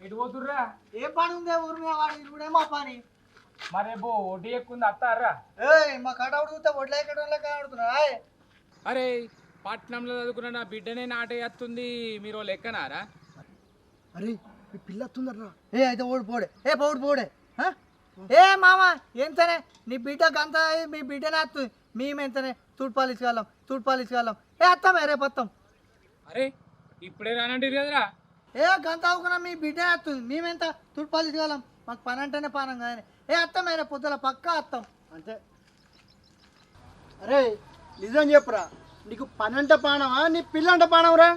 ఎటు పోతుర్రా? ఏ పని ఉందే ఊరి మీద వాడు ఇప్పుడే మా పని. మరేబో ఒడ్డు ఎక్కుంది అత్తారా? ఏయ్ మా కటౌడు చూస్తే ఒడ్లు ఎక్కడం ఆడుతున్నా. అరే పట్నంలో చదువుకున్న నా బిడ్డనే నాటేస్తుంది, మీరు లెక్కనారా? అరే మీ పిల్ల వస్తుందరా. ఏ అయితే ఓడిపోడే. ఏ పౌడు పోడే. ఏ మామ ఎంతనే నీ బిడ్డ గంత మీ బిడ్డనే వస్తుంది. మేమెంతనే తూడ్పాలించగలం. ఏ అత్తామే రేపు వస్తాం. అరే ఇప్పుడే రానంటారు కదరా? ఏ గంత అవుకున్నా మీ బిడ్డనే వస్తుంది. మేమెంత తూడ్పాలించగలం. మాకు పని అంటేనే పానం కానీ. ఏ అత్తమే రేపు పొద్దుల పక్కా వస్తాం అంతే. అరే నిజం చెప్పురా, నీకు పని అంటే పానమా నీ పిల్ల అంటే పానవురా?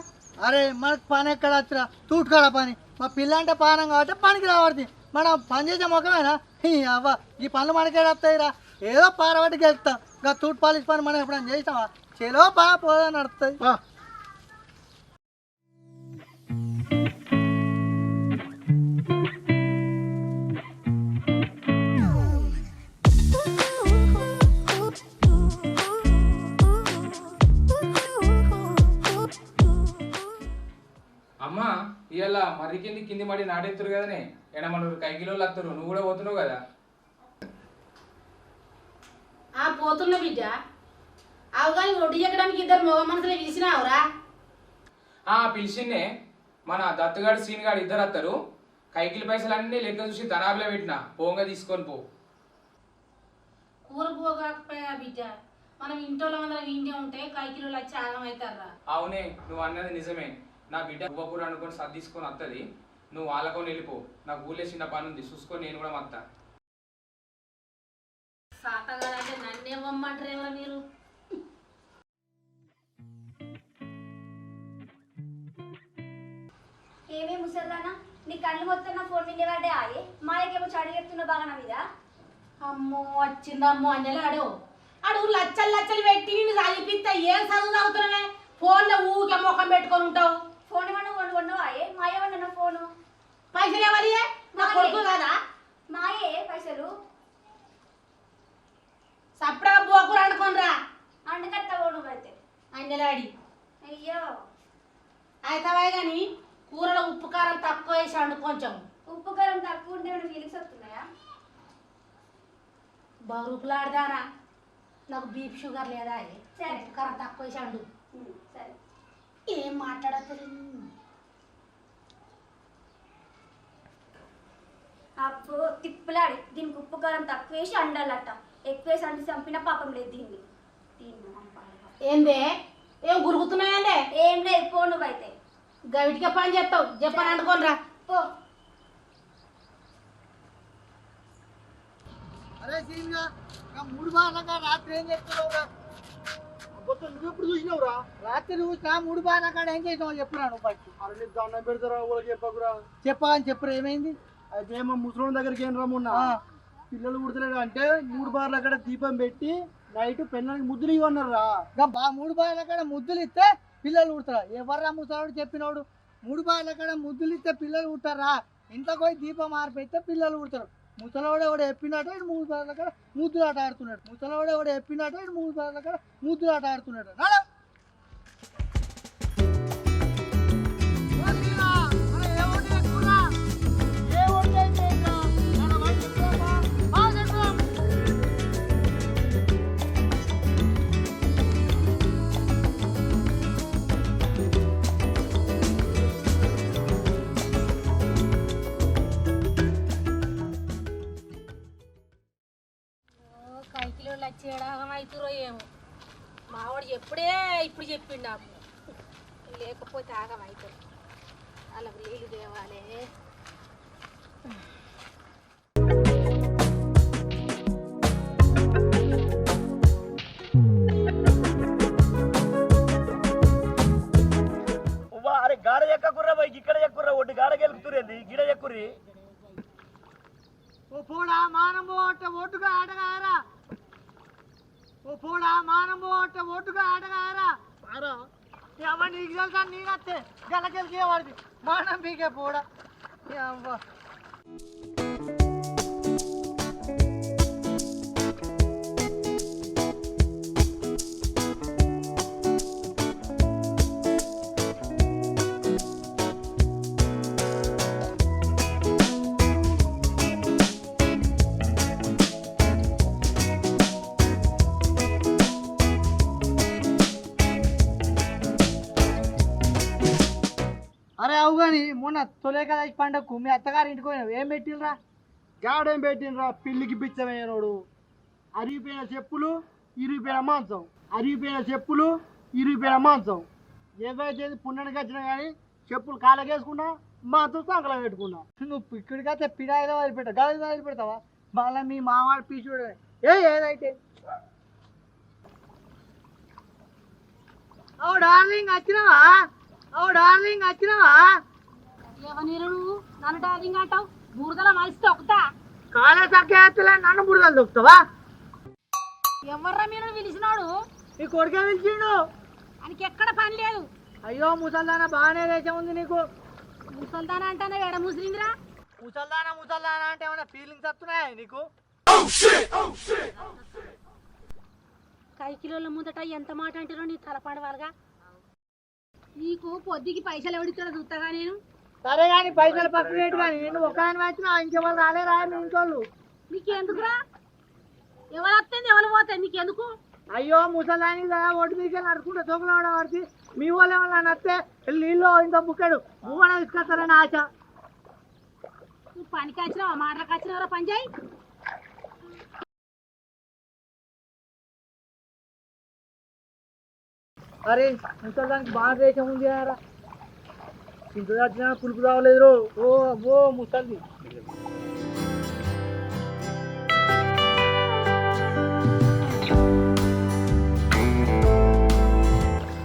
అరే మనకు పని ఎక్కడ వచ్చురా, తూటుకాడ పని. మా పిల్ల అంటే పానం కాబట్టి పనికి రావడుతుంది. మనం పని చేసే ముఖమేనా? అవ్వ ఈ పనులు మనకే వస్తాయిరా. ఏదో పారబట్టి గెలుస్తాం. ఇంకా తూటు పాలిష్ పని మనం ఎప్పుడైనా చేసామా? చెలో పోదా నడుస్తుంది. అమ్మా ఇవాళ మర్రి కింది మడి నాటెత్తురు కదనే, ఎడమనూరు కైకిలో వస్తారు, నువ్వు కూడా పోతున్నావు కదా? పోతున్నా బిడ్డ. అవగాని ఒడ్డు ఎక్కడానికి ఇద్దరు మగ మనసులే పిలిచినావురా? పిలిచిందే. మన దత్తుగాడు సీన్గాడు ఇద్దరు వస్తారు. కైకిలి పైసలన్నీ లెక్క చూసి తనాబిలో పెట్టిన పోంగా తీసుకొని పో. కూర పోగాకపోయా బిడ్డ, మనం ఇంట్లో అందరం ఇంటే ఉంటే కైకిలో వచ్చి ఆగం అవుతారా? అవునే నువ్వు అన్నది నిజమే. నా బిడ్డ ఉవ్వకూర అనుకొని సర్ది తీసుకొని వస్తుంది. నువ్వు వాళ్ళకొని వెళ్ళిపో. నాకు ఊళ్ళో చిన్న పని ఉంది, చూసుకొని నేను కూడా వస్తా. సాతగారంటే నన్నేమమ్మంటారేమో మీరు. ఏమే ముసల్దానా, నీ కళ్ళు మొత్తం నా ఫోన్ మీద పడ్డే ఆయే. మాయకేమో చడి చెప్తున్నా బాగా నా మీద. అమ్మో వచ్చిందమ్మో అంజలాడు. అడుగు లచ్చలు పెట్టి నిన్ను చదివిపిస్తా. ఏం చదువు చదువుతున్నావే? ఫోన్లో ఊకే ముఖం పెట్టుకొని ఉంటావు. ఫోన్ ఏమన్నా కొనుక్కున్నావు ఆయే? మాయ నా ఫోను. పైసలు ఎవరి? నా కొడుకు కదా. మాయే పైసలు సప్పుడే బోకురు అనుకోనరా. అండకత్తావు నువ్వైతే. అంజలాడి అయ్యో అయితవే కానీ కూరలో ఉప్పు కారం తక్కువ వేసాడు కొంచెం. ఉప్పు కారం తక్కువ ఉంటే ఏమైనా ఫీలింగ్స్ వస్తున్నాయా? బరుకులాడదానా? నాకు బీపీ షుగర్ లేదా? సరే. ఉప్పు కారం తక్కువ వేసాడు. సరే ఏం మాట్లాడతలేదు. అబ్బో తిప్పులాడి. దీనికి ఉప్పు కారం తక్కువ వేసి అండాలట. ఎక్కువ వేసి అండి చంపిన పాపం లేదు దీన్ని. ఏందే ఏం గురుగుతున్నాయండే? ఏం లేదు పో నువ్వైతే. గవిటికే పని చేస్తావు. చెప్పని అనుకోనరా పో. అరే సీన్గా మూడు బాగా రాత్రి ఏం చెప్తున్నావురా? నువ్వు ఎప్పుడు చూసినావురా? రాత్రి చూసినా మూడు బాగా కాడ ఏం చేసినావు చెప్పురా నువ్వు ఫస్ట్. అరే నీకు దండం పెడతారా వాళ్ళకి చెప్పకురా. చెప్పని చెప్పురా ఏమైంది? అయితే మా ముసలి దగ్గరికి ఏం రమ్మున్నా, పిల్లలు పుడతలేడు అంటే 3 బార్లు అక్కడ దీపం పెట్టి నైట్ పెళ్ళకి ముద్దులు ఇవ్వన్నారా. మూడు బాయిల కాడ ముద్దులు ఇస్తే పిల్లలు పుడతారా? ఎవర్రా ముసలాడు చెప్పినోడు? 3 బాయిల కాడ ముద్దులు ఇస్తే పిల్లలు పుట్టారా? ఇంట్లో పోయి దీపం ఆరిపోయితే పిల్లలు పుడతారు. ముసలోడు ఎవడు చెప్పినట్టు ఇటు 3 బాయిల కాడ ముద్దులు ఆట ఆడుతున్నాడు. ముసలోడు ఎవడు చెప్పినట్టు ఇటు 3 బాయిల కాడ ముద్దులు ఆట ఆడుతున్నాడు. కైకిలో వచ్చేయడం అవుతురో ఏమో. మావాడు ఎప్పుడే ఇప్పుడు చెప్పిండు నాకు. లేకపోతే ఆగం అవుతుంది. వాళ్ళకు నీళ్ళు తేవాలి. అరే గాడ ఎక్కకుర్రా బైక్ ఇక్కడ ఎక్కుర్రా, ఒడ్డు గాడ గెలుపుతురేంది గిడ ఎక్కుర్రి. ఓ పోడా మానం పోట ఒడ్డుగా ఆటగారా. ఓ పోడా మానం పోట ఒడ్డుగా ఆటగారా. అమ్మ నీకు తెలుసా? నీకత్తే గలకెళ్ళి వాడిది మానం పీకే పోడా. అవ్వ కావు కానీ మొన్న తొలేకదాచి పండగకు మీ అత్తగారి ఇంటికి పోయినావు ఏం పెట్టినరా? గాడేం పెట్టినరా పిల్లికి పిచ్చమైనోడు. అరిగిపోయిన చెప్పులు ఇరిగిపోయిన మాంసం, అరిగిపోయిన చెప్పులు ఇరిగిపోయిన మాంసం. ఏవైతే పుణ్యానికి వచ్చినా కానీ చెప్పులు కాళ్ళకేసుకున్నా మాంసం సంకలం పెట్టుకున్నా. నువ్వు ఇక్కడికైతే పిడాయిలో వదిలిపెట్టావు, గాలి వదిలిపెడతావా? మళ్ళీ మీ మావాడు పీచుడు ఏదైతే ఓ డార్లింగ్ వచ్చినావా? ఓ డార్లింగ్ వచ్చినావా? ఏమనీరు నువ్వు నన్ను డార్లింగ్ అంటావు? బూరదల మనిషి తొక్కుతా. కాలే తగ్గేస్తలే నన్ను బుడగలు దొక్కుతావా? ఎవర్రా మీరు పిలిచినాడు? నీ కొడుకే పిలిచిండు. ఆయనకి ఎక్కడ పని లేదు. అయ్యో ముసల్దానా బాగానే దేశం ఉంది నీకు. ముసల్దానా అంటానే ఎడ ముసిలిందిరా? ముసల్దానా అంటే ఏమన్నా ఫీలింగ్స్ వస్తున్నాయా నీకు? కైకిలోళ్ళ ముందట ఎంత మాట అంటారో నీ తలపడవాలుగా. నీకు పొద్దుకి పైసలు ఎవడిస్తాడో చూస్తాగా నేను. సరే కానీ పైసలు పక్కన పెట్టి కానీ నువ్వు ఒకదాని వచ్చినా ఇంకెవరు రాలేరా మీ ఇంట్లో? నీకెందుకురా? ఎవరు వస్తుంది ఎవరు పోతాయి నీకెందుకు? అయ్యో ముసలానికి కదా ఒడ్డు మీకు నడుచుకుంటే తోకలో వాడికి మీ వాళ్ళు ఏమన్నా నస్తే నీళ్ళు ఇంత బుక్కాడు భూమన తీసుకొస్తారని ఆశ. నువ్వు పనికి వచ్చినావా మాటలకు వచ్చినావరా పని చేయి. అరే ముసలానికి బాగా దేశం ఉంది కదా, ఇంత వచ్చినా పులుపు రావలేదు. ఓ ఓ ముసలి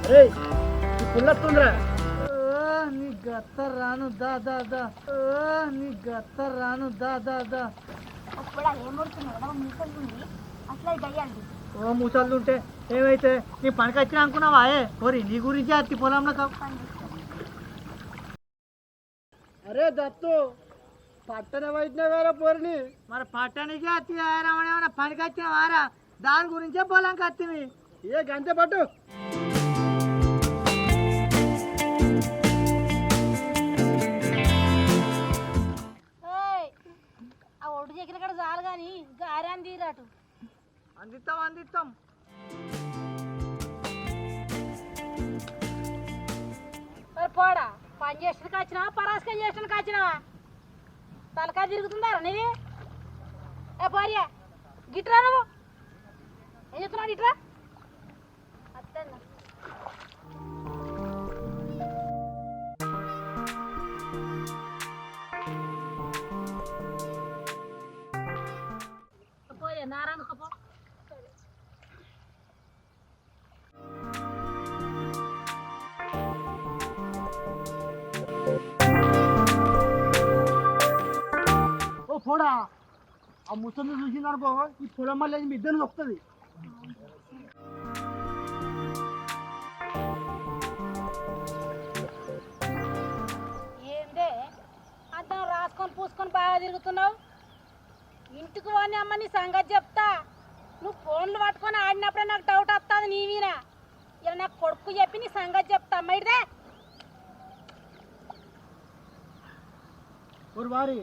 అరే పుల్లొస్తుందిరా. నీ గత్త రాను దా దా దా, నీ గత్త రాను దా దా దా. అప్పుడు ఏమవుతున్నావు ముసలి అట్లా గయ్యండి. ఓ ముసళ్ళు ఉంటే ఏమైతే నీ పనికి వచ్చినా అనుకున్నావా? కోరి నీ గురించి అత్తి పొలంలో అరే దత్తు పట్టణ వైద్య వేరే పోరిని మరి పట్టణికి అత్తి ఏమైనా పనికి వచ్చిన వారా? దాని గురించే పొలంకి అత్తివి. ఏ గంటే పట్టు. ఆ ఒడ్డు చెక్కిన కాడ చాలు కానీ గారాన్ని తీరాటు. అందిస్తాం అందిస్తాం. మరి పోడా పని చేసిన కాచినావా పరాస్కం చేసిన కాచినావా? తలకాయ తిరుగుతుందారా నీది? ఏ భార్య గిట్రా నువ్వు ఏం చెప్తున్నాడు? ఇట్రా అత్తన్న పోయే నారాయణకపో. ఓ పోడా ఆ ముసలి చూసిందనుకో ఈ పొలం మళ్ళీ మీ ఇద్దరు వస్తుంది. ఏందే అద్దం రాసుకొని పూసుకొని బాగా తిరుగుతున్నావు? ఇంటికి పోని అమ్మ నీ సంగతి చెప్తా. నువ్వు ఫోన్లు పట్టుకొని ఆడినప్పుడే నాకు డౌట్ వస్తుంది నీ మీద. ఇలా నాకు కొడుకు చెప్పి నీ సంగతి చెప్తా అమ్మ. ఇదే ఒక వారి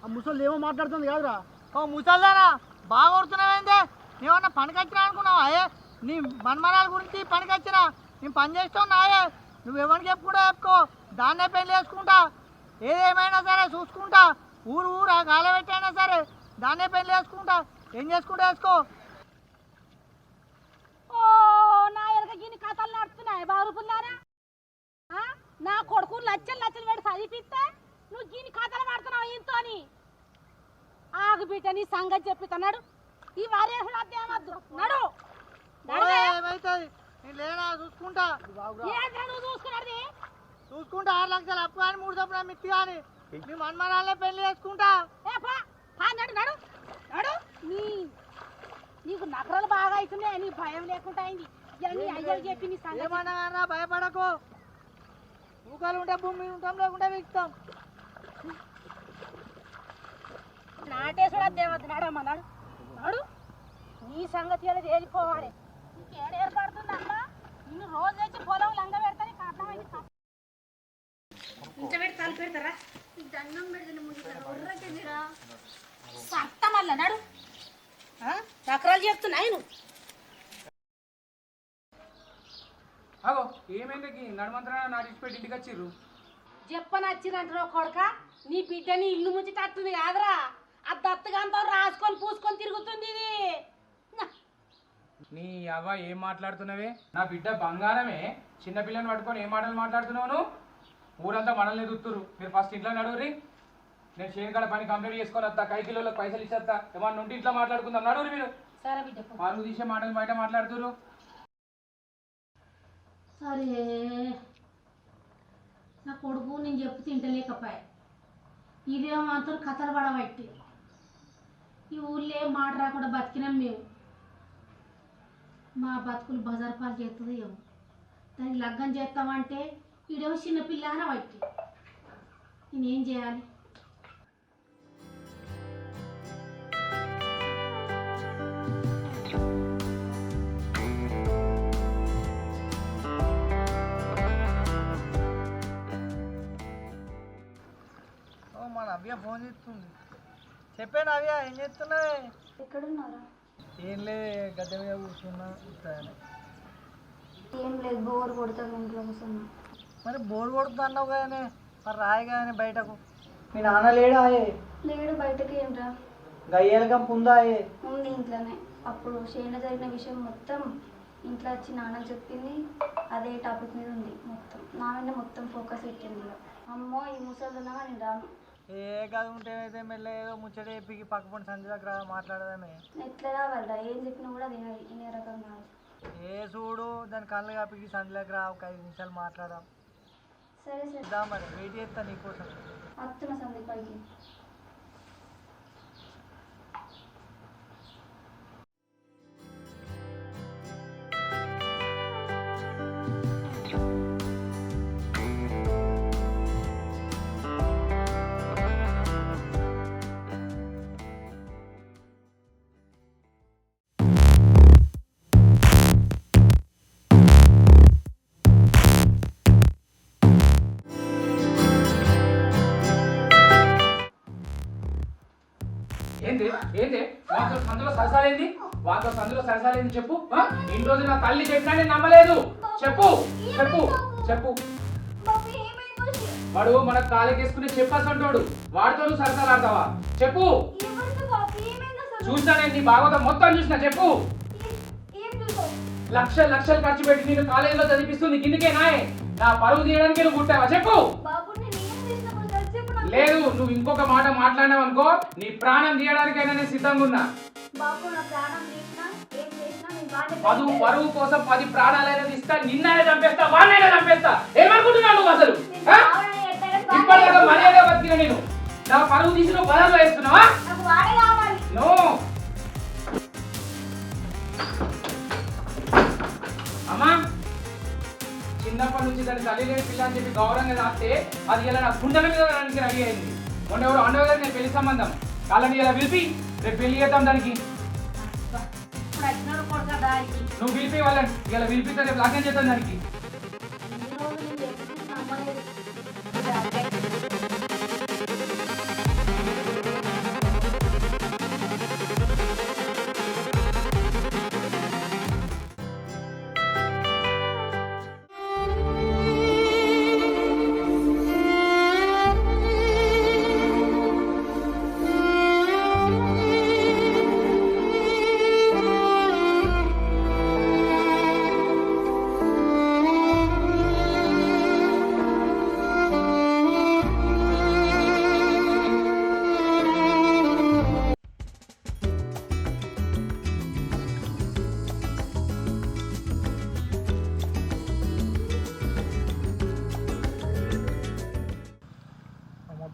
ఆ ముసలి ఏమో మాట్లాడుతుంది కాదురా. ఓ ముసల్దానా బాగా కొడుతున్నావేందే? ఏమన్నా పనికి వచ్చినా అనుకున్నావా? నీ మన్మరాల గురించి పనికి వచ్చినా నేను పని చేస్తావు నాయే. నువ్వు ఎవరికి చెప్పుకుంటా చెప్పుకో, దాన్నే పెళ్లి చేసుకుంటా. ఏదేమైనా సరే చూసుకుంటా. ఊరు ఊరా గాలి పెట్టైనా సరే దాన్నే పెళ్లి చేసుకుంటా. ఏం చేసుకుంటా వేసుకో. ఓ నా ఎనక గిన్ని కథలు నడుస్తున్నాయి బారుపుల్లారా. నా కొడుకు లచ్చలు లచ్చలు పెట్టి చదివిస్తే నువ్వు గిన్ని కథలు పడుతున్నావు ఇంతో. ఆగు బిడ్డ నీ సంగతి చెప్తున్నాడు. ఈ వారేసుడు అద్దేమద్దు నడు. ఏమైతుంది నేను లేనా చూసుకుంటా. ఏంద్రా నువ్వు చూసుకున్నది? చూసుకుంటా 6 లక్షలు అప్పు కానీ 3 చొప్పున మిత్తి కానీ నీ మన్మరాలనే పెళ్లి చేసుకుంటా. నడు నడు నడు. నీకు నకరాలు బాగా అవుతున్నాయి. నీ భయం లేకుండా అయింది. నీ అయ్యలు చెప్పి నీ సంగతి ఏమన్నా భయపడకు. ఊకలు ఉంటే భూమి మీద ఉంటాం, లేకుంటే విస్తాం. నాటేశ్వర దేవత నడమ్మ నడు నడు. నీ సంగతి అనేది వెళ్ళిపోవాలి. ఇంకేడ ఏర్పడుతుందమ్మా? నిన్ను రోజు వచ్చి పొలం లంగ పెడతానే అర్థమైంది. ఇంత పెట్టి తల పెడతారా? దండం పెడుతున్నా సత్త మళ్ళా నడు. చక్రాలు చెప్తున్నాయి నువ్వు. అగో ఏమైంది నడుమంతరా నాటిపెట్టి ఇంటికి వచ్చిర్రు? చెప్పనచ్చిరంటారో కొడుక నీ బిడ్డని ఇల్లు ముంచేటట్టుంది కాదురా ఆ దత్తగాంతో రాసుకొని పూసుకొని తిరుగుతుంది ఇది నీ అవ్వ ఏం మాట్లాడుతున్నావే? నా బిడ్డ బంగారమే. చిన్నపిల్లని పట్టుకొని ఏం మాటలు మాట్లాడుతున్నావు నువ్వు? ఊరంతా మనల్ని దుత్తురు. మీరు ఫస్ట్ ఇంట్లో నడువురి. నేను చేనుకాడ పని కంప్లీట్ చేసుకొని వస్తా. కైకిలోకి పైసలు ఇచ్చేస్తా. ఏమన్నా ఉంటే ఇంట్లో మాట్లాడుకుందాం. నడువురి మీరు. సరే బిడ్డ వాళ్ళు తీసే మాటలు బయట మాట్లాడుతురు. సరే నా కొడుకు నేను చెప్పు తింటలేకపోయా ఇదేమో అంతా కథలు పడబట్టి ఈ ఊళ్ళో ఏం మాట రాకుండా బతికినాం మేము మా బతుకులు బజార్ పాలు చేస్తుంది ఏమో దానికి లగ్గం చేస్తామంటే ఈడేమో చిన్నపిల్ల అని బట్టి నేనేం చేయాలి మా నవ్య ఫోన్ చేస్తుంది. చెప్పే నవ్య ఏం చేస్తున్నావే? ఎక్కడున్నారా? ఏం లేదు, గద్దె మీద కూర్చున్నా. ఏం లేదు, బోర్ కొడుతుంది ఇంట్లో కూర్చున్నా. మరి బోర్ కొడుతుంది అన్నావు కానీ మరి రాయి కానీ బయటకు. మీ నాన్న లేడా? లేడు, బయటకి ఏం రా. గయ్యేలకం ఉందా? ఉంది ఇంట్లోనే. అప్పుడు చేనులో జరిగిన విషయం మొత్తం ఇంట్లో వచ్చి నాన్న చెప్పింది. అదే టాపిక్ మీద ఉంది మొత్తం. నా మీద మొత్తం ఫోకస్ పెట్టింది. అమ్మో ఈ ముసలిదన్నా నేను రాను. ఏ కాదు ఉంటేనైతే మెల్ల ఏదో ముచ్చట చెప్పి పక్కపండి సంజయ్ దగ్గర మాట్లాడదామే. ఎట్లా రావాలరా? ఏం చెప్పినా కూడా వినే రకం కాదు. ఏ చూడు దాని కళ్ళు కాపికి సంజయ్ దగ్గర ఒక 5 నిమిషాలు మాట్లాడదాం. సరే సరే దా మరి వెయిట్ చేస్తా నీకోసం. వస్తున్నా సందీప్ పైకి. ఏంది ఏంది వాంతో సందులో సరసాలేంది? వాంతో సందులో సరసాలేంది చెప్పు. ఇన్ని రోజులు నా తల్లి చెప్పినా నేను నమ్మలేదు. చెప్పు చెప్పు చెప్పు. వాడు మన కాలకేసుకుని చెప్పాల్సి వాడితో నువ్వు సరసాలు ఆడతావా? చెప్పు. చూసినా నేను నీ భాగవతం మొత్తం చూసినా. చెప్పు. లక్షలు లక్షలు ఖర్చు పెట్టి నేను కాలేజీలో చదివిస్తుంది కిందికే నాయే. నా పరువు తీయడానికి నువ్వు పుట్టావా? చెప్పు. లేదు, నువ్వు ఇంకొక మాట మాట్లాడినావు అనుకో నీ ప్రాణం తీయడానికైనా నేను సిద్ధంగా ఉన్నా. పరువు కోసం 10 ప్రాణాలైనా తీస్తా. నిన్నైనా చంపేస్తా, వాడినైనా చంపేస్తా. ఏమనుకుంటున్నావు నువ్వు అసలు? ఇప్పటిదాకా మర్యాద బతికిన నేను నా పరువు తీసి నువ్వు బలంగా వేస్తున్నావా? అమ్మా, చిన్నప్పటి నుంచి దాన్ని తల్లి లేని పిల్ల అని చెప్పి గౌరవంగా దాస్తే అది ఇలా నా గుండెల మీద దానికి రెడీ అయింది. మొన్న ఎవరు అండవ గారు నేను పెళ్లి సంబంధం వాళ్ళని ఇలా పిలిపి రేపు పెళ్లి చేద్దాం దానికి. నువ్వు పిలిపి వాళ్ళని ఇలా పిలిపిస్తే రేపు లగ్నం చేద్దాం దానికి.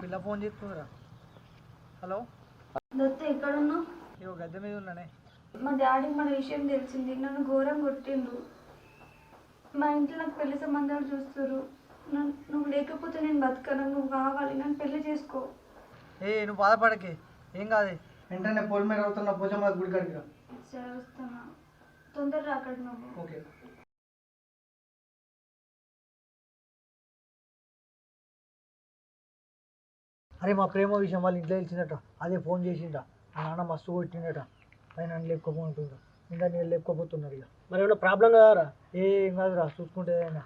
పిల్ల ఫోన్ చేస్తుందిరా. హలో దత్త, ఎక్కడున్నావు? ఇగో గద్దె మీద ఉన్నానే. మా డాడీకి మన విషయం తెలిసింది. నన్ను ఘోరం కొట్టిండు. మా ఇంట్లో నాకు పెళ్లి సంబంధాలు చూస్తారు. నువ్వు లేకపోతే నేను బతకను. నువ్వు కావాలి, నన్ను పెళ్లి చేసుకో. నువ్వు బాధపడకే, ఏం కాదే. వెంటనే పోల్ మీద అవుతున్న పోజమ్మ గుడి కాడికి రా. సరే వస్తున్నా, తొందరగా అక్కడ నువ్వు. ఓకే. అరే మా ప్రేమ విషయం వాళ్ళ ఇంట్లో తెలిసిందట. అదే ఫోన్ చేసిండా. మా నాన్న మస్తు కొట్టిండట. ఆయన నన్ను లేపుకోపోతుండ్రా. ఇంకా నేను లేపుకోపోతున్నారు. ఇక మరి ఏమన్నా ప్రాబ్లం కదరా? ఏం కాదురా, చూసుకుంటే అయినా.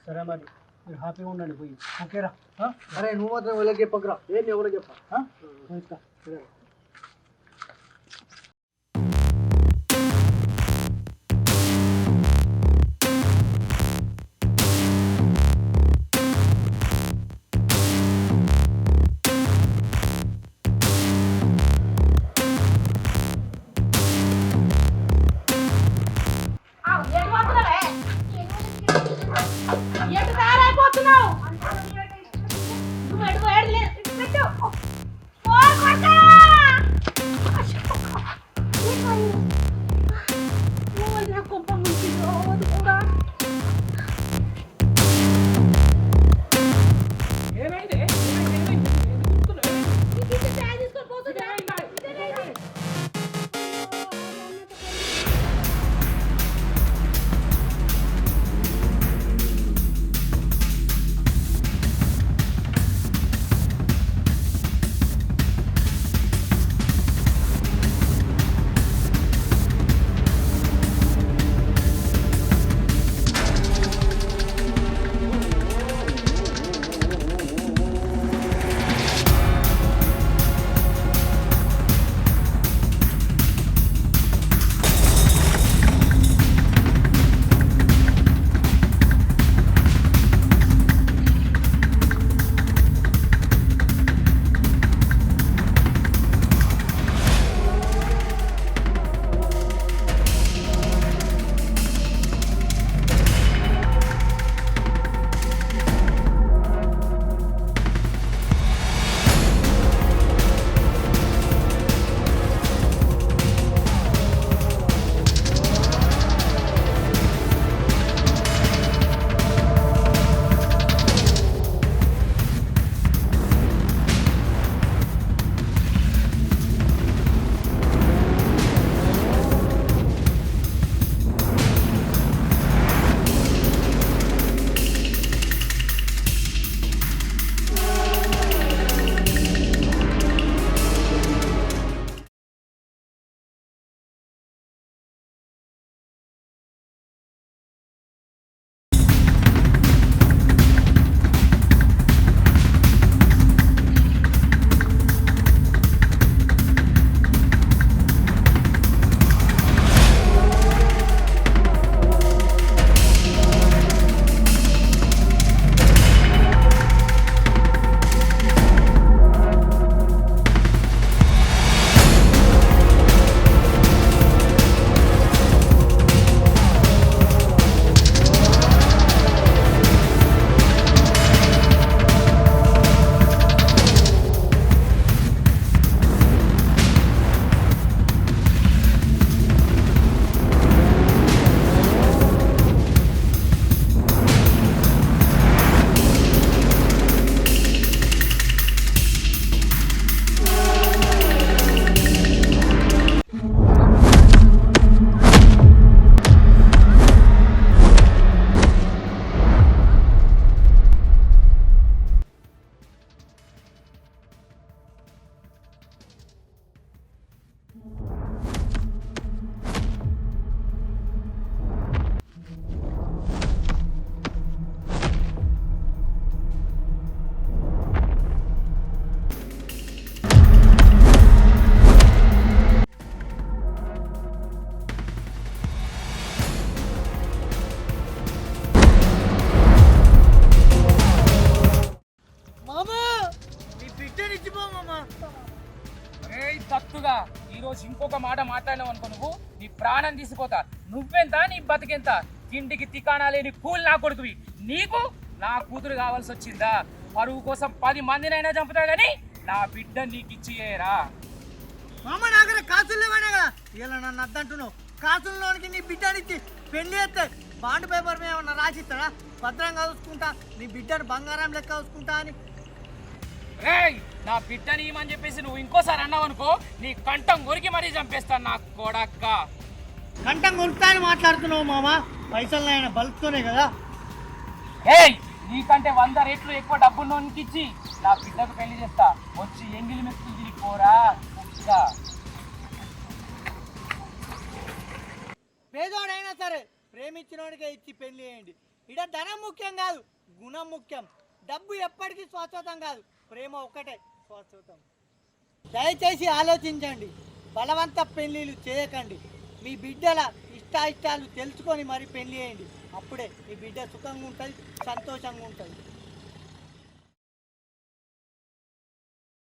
సరే మరి మీరు హ్యాపీగా ఉండండి పోయి. ఓకేరా అరే నువ్వు మాత్రం వాళ్ళకి చెప్పకురా. ఏంటి ఎవరో చెప్పా. ఇస్తా. ఎటు తయారైపోతున్నావు నువ్వు ఎటు పోయాడు లేదు ఇటు పెట్టు ఓ కొట్టా ఓ కొంప ముంచి రోజు కూడా ఏమైంది తీసుకొని పోతుందా తత్తుగా ఈ రోజు ఇంకొక మాట మాట్లాడినావు అనుకో నువ్వు నీ ప్రాణం తీసిపోతా. నువ్వెంత నీ బతికెంత? తిండికి తికాణా లేని కూల్ నా కొడుకువి. నీకు నా కూతురు కావాల్సి వచ్చిందా? పరువు కోసం 10 మందినైనా చంపుతా గానీ నా బిడ్డ నీకు ఇచ్చియేరా. మామ నాగర కాసులు లేవనే కదా ఇలా నన్ను అద్దంటున్నావు. కాసుల్లోనికి నీ బిడ్డనిచ్చి పెళ్లి చేస్తే బాండ్ పేపర్ మీద ఏమన్నా రాసిస్తాడా? భద్రంగా చూసుకుంటా నీ బిడ్డను బంగారం లెక్క చూసుకుంటా అని. రేయ్ నా బిడ్డని ఇమని చెప్పేసి నువ్వు ఇంకోసారి అన్నావు అనుకో నీ కంఠం కొరికి మరీ చంపేస్తాను నా కొడక్క. కంఠం కొరుకుతా అని మాట్లాడుతున్నావు మామ. పైసలు ఆయన బలుపుతోనే కదా. ఏయ్ నీకంటే 100 రెట్లు ఎక్కువ డబ్బున్నోనికి ఇచ్చి నా బిడ్డకు పెళ్లి చేస్తా. వచ్చి ఎంగిలి మెతుకులు తిరిగిపోరా కుక్క. పేదోడైనా సరే ప్రేమించినోడికే ఇచ్చి పెళ్లి చేయండి. ఇడ ధనం ముఖ్యం కాదు, గుణం ముఖ్యం. డబ్బు ఎప్పటికీ శాశ్వతం కాదు, ప్రేమ ఒక్కటే శాశ్వతం. దయచేసి ఆలోచించండి, బలవంత పెళ్ళిళ్ళు చేయకండి. మీ బిడ్డల ఇష్టాయిష్టాలు తెలుసుకొని మరి పెళ్ళి చేయండి. అప్పుడే మీ బిడ్డ సుఖంగా ఉంటుంది, సంతోషంగా ఉంటుంది.